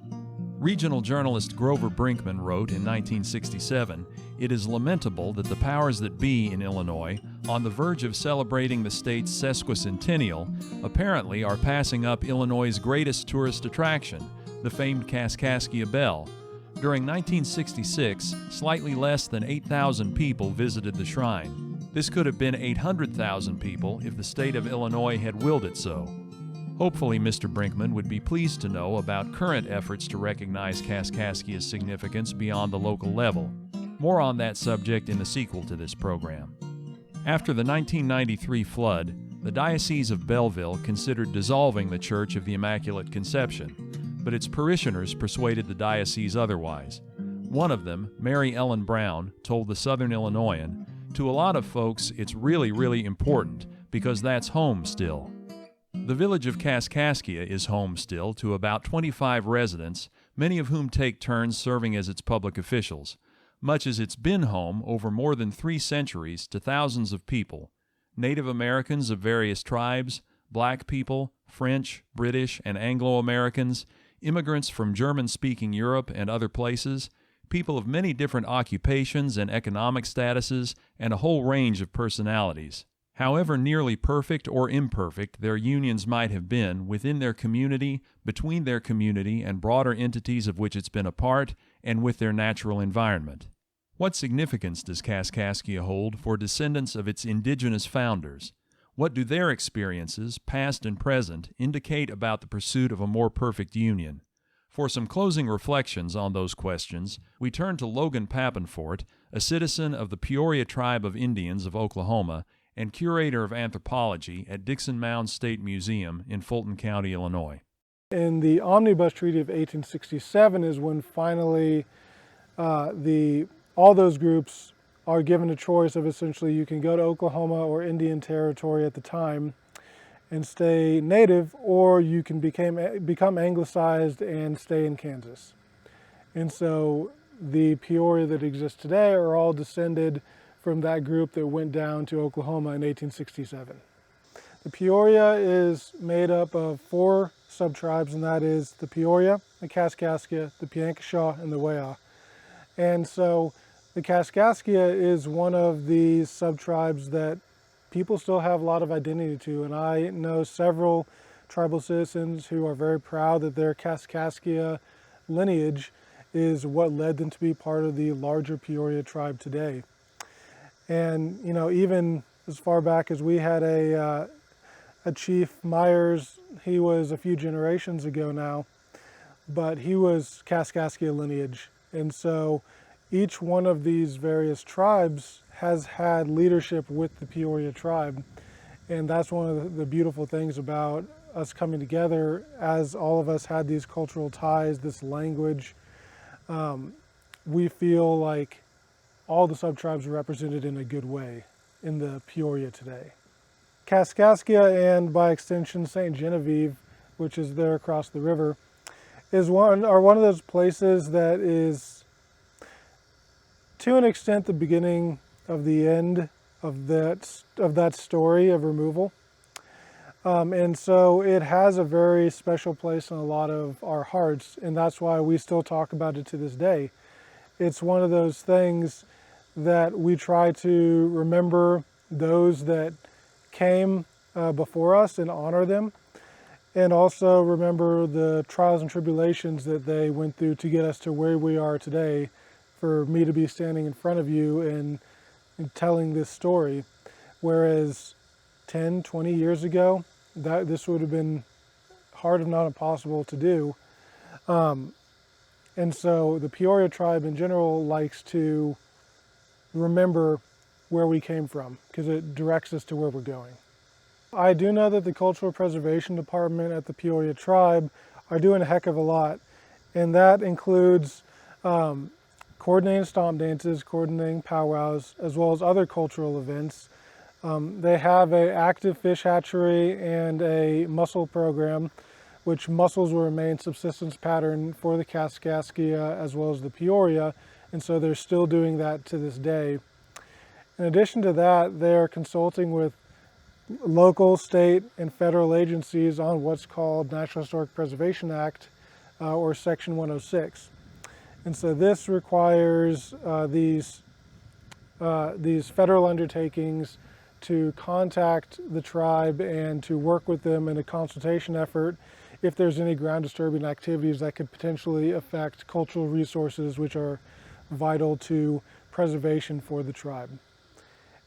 Regional journalist Grover Brinkman wrote in 1967, "It is lamentable that the powers that be in Illinois, on the verge of celebrating the state's sesquicentennial, apparently are passing up Illinois' greatest tourist attraction, the famed Kaskaskia Bell. During 1966, slightly less than 8,000 people visited the shrine. This could have been 800,000 people if the state of Illinois had willed it so." Hopefully, Mr. Brinkman would be pleased to know about current efforts to recognize Kaskaskia's significance beyond the local level. More on that subject in the sequel to this program. After the 1993 flood, the Diocese of Belleville considered dissolving the Church of the Immaculate Conception, but its parishioners persuaded the diocese otherwise. One of them, Mary Ellen Brown, told the Southern Illinoisan, "To a lot of folks, it's really important because that's home still." The village of Kaskaskia is home still to about 25 residents, many of whom take turns serving as its public officials, much as it's been home over more than 3 centuries to thousands of people, Native Americans of various tribes, black people, French, British, and Anglo-Americans, immigrants from German-speaking Europe and other places, people of many different occupations and economic statuses, and a whole range of personalities. However nearly perfect or imperfect their unions might have been within their community, between their community and broader entities of which it's been a part, and with their natural environment. What significance does Kaskaskia hold for descendants of its indigenous founders? What do their experiences, past and present, indicate about the pursuit of a more perfect union? For some closing reflections on those questions, we turn to Logan Papenfort, a citizen of the Peoria Tribe of Indians of Oklahoma and curator of anthropology at Dixon Mound State Museum in Fulton County, Illinois. In the Omnibus Treaty of 1867 is when finally all those groups are given a choice of essentially you can go to Oklahoma or Indian Territory at the time and stay native, or you can become anglicized and stay in Kansas. And so the Peoria that exists today are all descended from that group that went down to Oklahoma in 1867. The Peoria is made up of 4 subtribes, and that is the Peoria, the Kaskaskia, the Piankashaw, and the Waya. And so the Kaskaskia is one of these subtribes that people still have a lot of identity to, and I know several tribal citizens who are very proud that their Kaskaskia lineage is what led them to be part of the larger Peoria tribe today. And you know, even as far back as we had a Chief Myers, he was a few generations ago now, but he was Kaskaskia lineage. And so each one of these various tribes has had leadership with the Peoria tribe. And that's one of the beautiful things about us coming together, as all of us had these cultural ties, this language. We feel like all the subtribes are represented in a good way in the Peoria today. Kaskaskia, and by extension St. Genevieve, which is there across the river, are one of those places that is, to an extent, the beginning of the end of that story of removal. And so it has a very special place in a lot of our hearts, and that's why we still talk about it to this day. It's one of those things that we try to remember those that came before us and honor them, and also remember the trials and tribulations that they went through to get us to where we are today, for me to be standing in front of you and telling this story. Whereas 10, 20 years ago, this would have been hard, if not impossible, to do. And so the Peoria tribe in general likes to remember where we came from, because it directs us to where we're going. I do know that the Cultural Preservation Department at the Peoria tribe are doing a heck of a lot, and that includes coordinating stomp dances, coordinating powwows, as well as other cultural events. They have an active fish hatchery and a mussel program which mussels will remain subsistence pattern for the Kaskaskia as well as the Peoria, and so they're still doing that to this day. In addition to that, they're consulting with local, state, and federal agencies on what's called National Historic Preservation Act, or Section 106. And so this requires these federal undertakings to contact the tribe and to work with them in a consultation effort if there's any ground disturbing activities that could potentially affect cultural resources which are vital to preservation for the tribe.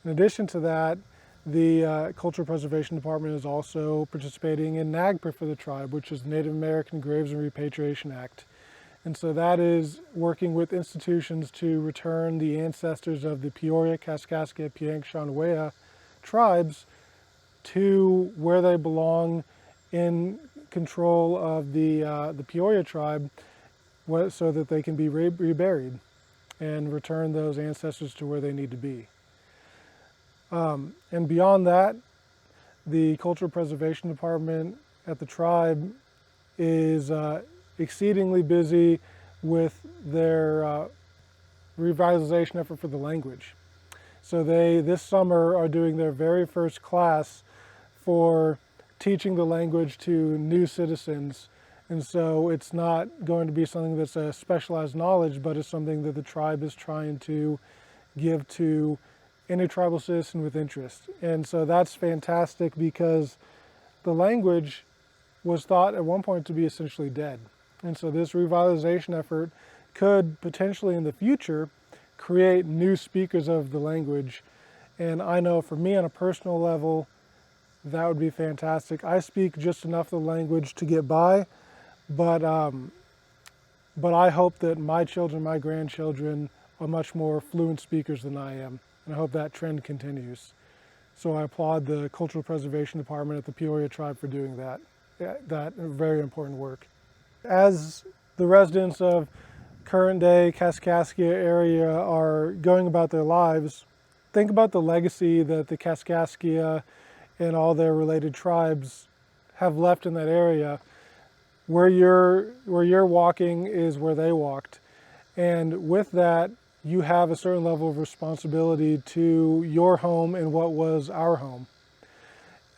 In addition to that, the Cultural Preservation Department is also participating in NAGPRA for the tribe, which is Native American Graves and Repatriation Act. And so that is working with institutions to return the ancestors of the Peoria, Kaskaskia, Piankeshawnawea tribes to where they belong in control of the Peoria tribe, so that they can be reburied and return those ancestors to where they need to be. And beyond that, the Cultural Preservation Department at the tribe is exceedingly busy with their revitalization effort for the language. So they, this summer, are doing their very first class for teaching the language to new citizens. And so it's not going to be something that's a specialized knowledge, but it's something that the tribe is trying to give to any tribal citizen with interest. And so that's fantastic, because the language was thought at one point to be essentially dead. And so this revitalization effort could potentially in the future create new speakers of the language. And I know for me on a personal level, that would be fantastic. I speak just enough of the language to get by, but I hope that my children, my grandchildren, are much more fluent speakers than I am. And I hope that trend continues. So I applaud the Cultural Preservation Department at the Peoria Tribe for doing that very important work. As the residents of current day Kaskaskia area are going about their lives, think about the legacy that the Kaskaskia and all their related tribes have left in that area. Where you're walking is where they walked. And with that, you have a certain level of responsibility to your home and what was our home.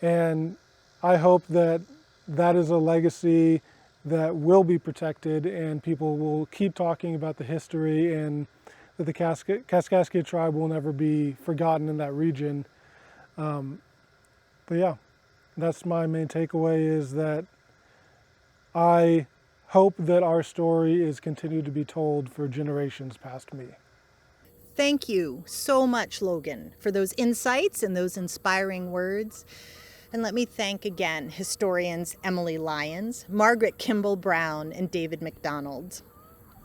And I hope that that is a legacy that will be protected, and people will keep talking about the history, and that the Kaskaskia tribe will never be forgotten in that region. But yeah, that's my main takeaway, is that I hope that our story is continued to be told for generations past me. Thank you so much, Logan, for those insights and those inspiring words. And let me thank again historians Emily Lyons, Margaret Kimball Brown, and David McDonald.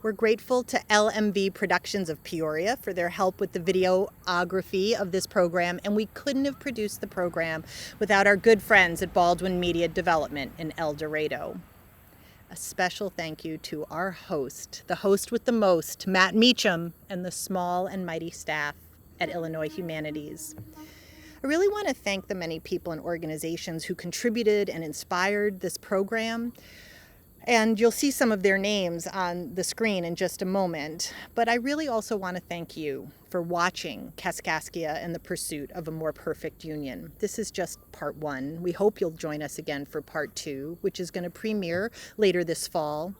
We're grateful to LMV Productions of Peoria for their help with the videography of this program, and we couldn't have produced the program without our good friends at Baldwin Media Development in El Dorado. A special thank you to our host, the host with the most, Matt Meacham, and the small and mighty staff at Illinois Humanities. I really want to thank the many people and organizations who contributed and inspired this program. And you'll see some of their names on the screen in just a moment. But I really also want to thank you for watching Kaskaskia and the Pursuit of a More Perfect Union. This is just part 1. We hope you'll join us again for part 2, which is going to premiere later this fall.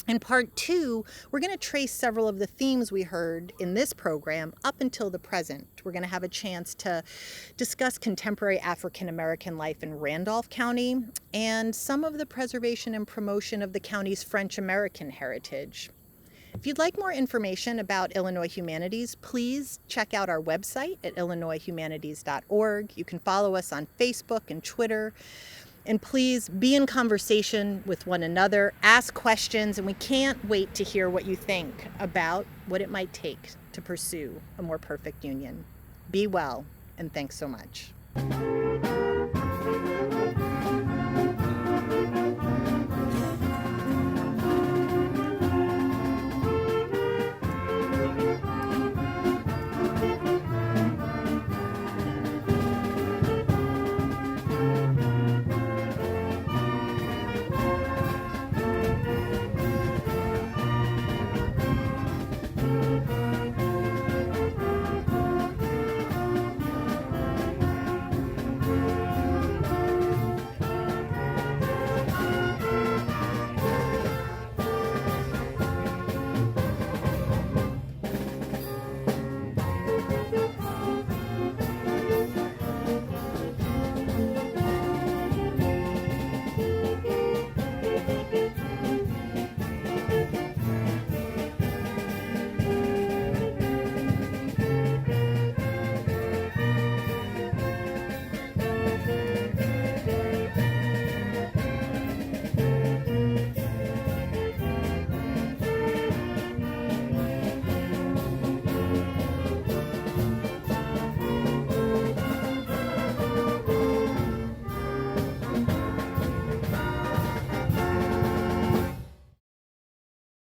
In part 2, we're going to trace several of the themes we heard in this program up until the present. We're going to have a chance to discuss contemporary African American life in Randolph County and some of the preservation and promotion of the county's French American heritage. If you'd like more information about Illinois Humanities, please check out our website at illinoishumanities.org. You can follow us on Facebook and Twitter. And please be in conversation with one another, ask questions, and we can't wait to hear what you think about what it might take to pursue a more perfect union. Be well, and thanks so much.